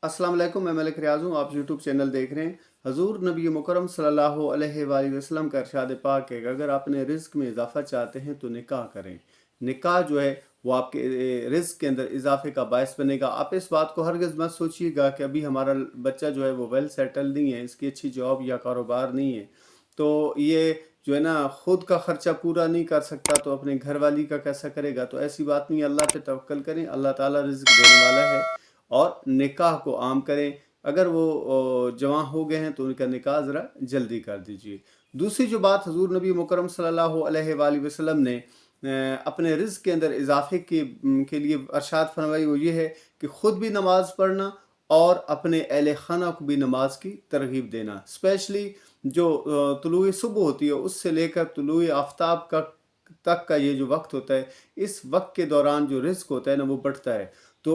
अस्सलाम वालेकुम, मैं मलिक रियाज़ हूँ। आप यूट्यूब चैनल देख रहे हैं। हजूर नबी मुकरम सल्लल्लाहु अलैहि वसल्लम का इरशाद पाक है कि अगर अपने रिज़्क में इजाफ़ा चाहते हैं तो निकाह करें। निकाह जो है वो आपके रिज़्क के अंदर इजाफे का बायस बनेगा। आप इस बात को हरगिज़ मत सोचिएगा कि अभी हमारा बच्चा जो है वो वेल सेटल नहीं है, इसकी अच्छी जॉब या कारोबार नहीं है, तो ये जो है ना खुद का ख़र्चा पूरा नहीं कर सकता तो अपने घर वाली का कैसा करेगा। तो ऐसी बात नहीं है, अल्लाह पे तवक्कल करें, अल्लाह ताला रिज़्क देने वाला है। और निकाह को आम करें। अगर वो जवां हो गए हैं तो उनका निकाह ज़रा जल्दी कर दीजिए। दूसरी जो बात हजूर नबी मुकरम सल्लल्लाहु अलैहि वसल्लम ने अपने रिज़्क के अंदर इजाफे के लिए अरशाद फरमाई, वो ये है कि ख़ुद भी नमाज़ पढ़ना और अपने अहले खाना को भी नमाज की तरगीब देना। स्पेशली जो तुलुए सुबह होती है उससे लेकर तुलुए आफ्ताब का तक का ये जो वक्त होता है, इस वक्त के दौरान जो रिज़्क होता है ना वो बढ़ता है। तो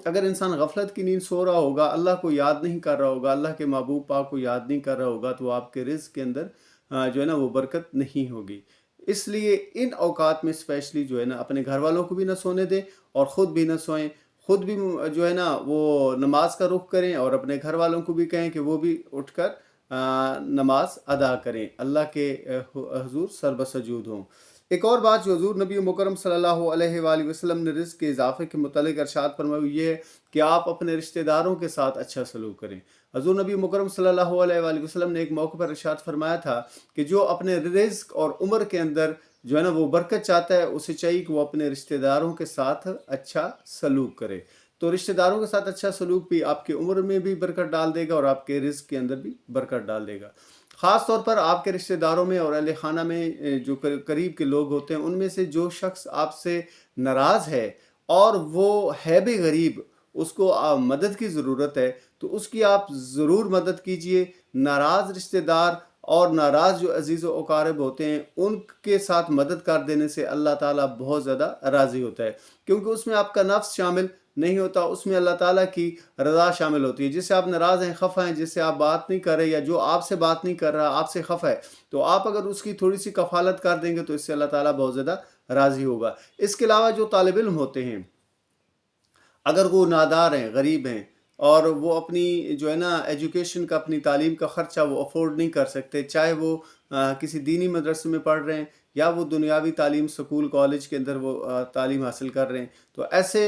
अगर इंसान गफलत की नींद सो रहा होगा, अल्लाह को याद नहीं कर रहा होगा, अल्लाह के महबूब पाक को याद नहीं कर रहा होगा, तो आपके रिज़्क के अंदर जो है ना वो बरकत नहीं होगी। इसलिए इन औकात में स्पेशली जो है ना अपने घर वालों को भी ना सोने दें और ख़ुद भी ना सोएं। ख़ुद भी जो है ना वो नमाज का रुख करें और अपने घर वालों को भी कहें कि वो भी उठकर नमाज अदा करें। अल्लाह के हुज़ूर सर्वसजूद हों। एक और बात जो हज़ूर नबी मुकरम सल्लल्लाहु अलैहि वसल्लम ने रिज़्क के इजाफ़े के मुतालिक इरशाद फरमाया, ये है कि आप अपने रिश्तेदारों के साथ अच्छा सलूक करें। हज़ूर नबी मुकरम सल्लल्लाहु अलैहि वसल्लम ने एक मौके पर इरशाद फरमाया था कि जो अपने रिज़्क और उम्र के अंदर जो है ना वो बरकत चाहता है, उसे चाहिए कि वो अपने रिश्तेदारों के साथ अच्छा सलूक करे। तो रिश्तेदारों के साथ अच्छा सलूक भी आपकी उम्र में भी बरकत डाल देगा और आपके रिज़्क के अंदर भी बरकत डाल देगा। ख़ास तौर पर आपके रिश्तेदारों में और अहले खाना में जो करीब के लोग होते हैं, उनमें से जो शख्स आपसे नाराज़ है और वो है भी गरीब, उसको मदद की ज़रूरत है, तो उसकी आप ज़रूर मदद कीजिए। नाराज़ रिश्तेदार और नाराज़ जो अज़ीज़ व अक़ारिब होते हैं, उनके साथ मदद कर देने से अल्लाह ताला बहुत ज़्यादा राज़ी होता है, क्योंकि उसमें आपका नफ्स शामिल नहीं होता, उसमें अल्लाह ताला की रज़ा शामिल होती है। जिससे आप नाराज़ हैं, खफ़ा हैं, जिससे आप बात नहीं कर रहे या जो आपसे बात नहीं कर रहा, आपसे खफ़ा है, तो आप अगर उसकी थोड़ी सी कफ़ालत कर देंगे तो इससे अल्लाह ताला बहुत ज़्यादा राज़ी होगा। इसके अलावा जो तालिब इल्म होते हैं, अगर वो नादार हैं, गरीब हैं और वो अपनी जो है ना एजुकेशन का, अपनी तालीम का ख़र्चा वो अफोर्ड नहीं कर सकते, चाहे वो किसी दीनी मदरसे में पढ़ रहे हैं या वो दुनियावी तालीम स्कूल कॉलेज के अंदर वो तालीम हासिल कर रहे हैं, तो ऐसे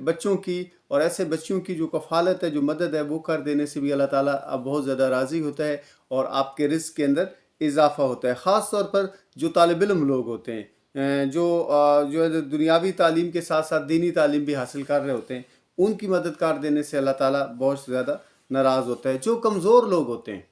बच्चों की और ऐसे बच्चों की जो कफ़ालत है, जो मदद है, वो कर देने से भी अल्लाह ताला बहुत ज़्यादा राज़ी होता है और आपके रिज़्क के अंदर इजाफ़ा होता है। ख़ास तौर पर जो तालिब इल्म लोग होते हैं, जो है दुनियावी तालीम के साथ साथ दीनी तालीम भी हासिल कर रहे होते हैं, उनकी मदद कर देने से अल्लाह ताला बहुत ज़्यादा नाराज़ होता है। जो कमज़ोर लोग होते हैं,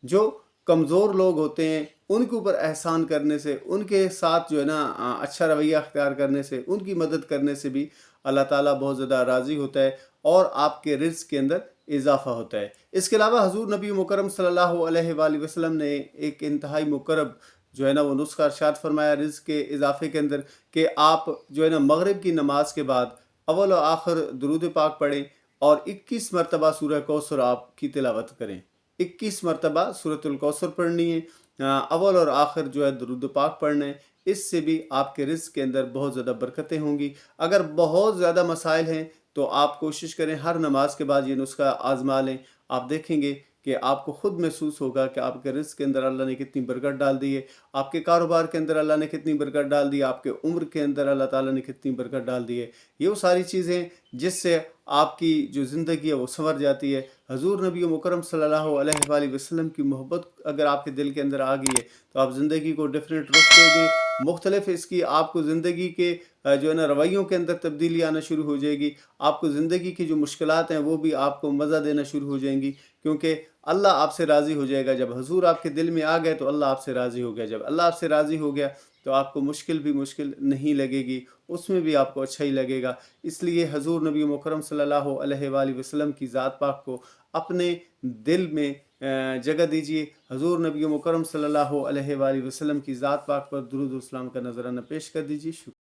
जो कमज़ोर लोग होते हैं, उनके ऊपर एहसान करने से, उनके साथ जो है ना अच्छा रवैया अख्तियार करने से, उनकी मदद करने से भी अल्लाह ताला बहुत ज़्यादा राज़ी होता है और आपके रिज़्क के अंदर इजाफ़ा होता है। इसके अलावा हज़ूर नबी मुकरम सल्लल्लाहु अलैहि वसल्लम ने एक इंतहाई मुकर्रब जो है ना वो नुस्ख़ा इरशाद फरमाया रिज़्क के इजाफ़े के अंदर, कि आप जो है ना मग़रिब की नमाज के बाद अव्वल व आखिर दुरूद पाक पढ़ें और 21 मरतबा सूरह कौसर आप की तिलावत करें। 21 मरतबा सूरतुल कौसर पढ़नी है, अव्वल और आखिर जो है दुरूद पाक पढ़ना है। इससे भी आपके रिज़्क के अंदर बहुत ज़्यादा बरकतें होंगी। अगर बहुत ज़्यादा मसाइल हैं तो आप कोशिश करें हर नमाज के बाद ये नुस्ख़ा आज़मा लें। आप देखेंगे कि आपको ख़ुद महसूस होगा कि आपके रिज़्क के अंदर अल्लाह ने कितनी बरकत डाल दी है, आपके कारोबार के अंदर अल्लाह ने कितनी बरकत डाल दी है, आपके उम्र के अंदर अल्लाह ताला ने कितनी बरकत डाल दी है। ये वो सारी चीज़ें जिससे आपकी जो ज़िंदगी है वो संवर जाती है। हज़ूर नबी मुकरम सल्लल्लाहु अलैहि वसल्लम की मोहब्बत अगर आपके दिल के अंदर आ गई है तो आप ज़िंदगी को डिफरेंट रुख देंगे। मुख्तलिफ इसकी आपको ज़िंदगी के जो है ना रवैयों के अंदर तब्दीली आना शुरू हो जाएगी। आपको ज़िंदगी की जो मुश्किलात हैं वो भी आपको मज़ा देना शुरू हो जाएंगी, क्योंकि अल्लाह आपसे राज़ी हो जाएगा। जब हजूर आपके दिल में आ गए तो अल्लाह आपसे राज़ी हो गया। जब अल्लाह आपसे राज़ी हो गया तो आपको मुश्किल भी मुश्किल नहीं लगेगी, उसमें भी आपको अच्छा ही लगेगा। इसलिए हजूर नबी मुकरम सल्लल्लाहु अलैहि वसल्लम की ज़ात पाक को अपने दिल में जगह दीजिए। हजूर नबी मुकरम सल्लल्लाहु अलैहि वसल्लम की ज़ात पाक पर दुरूद व सलाम का नज़राना पेश कर दीजिए। शुक्रिया।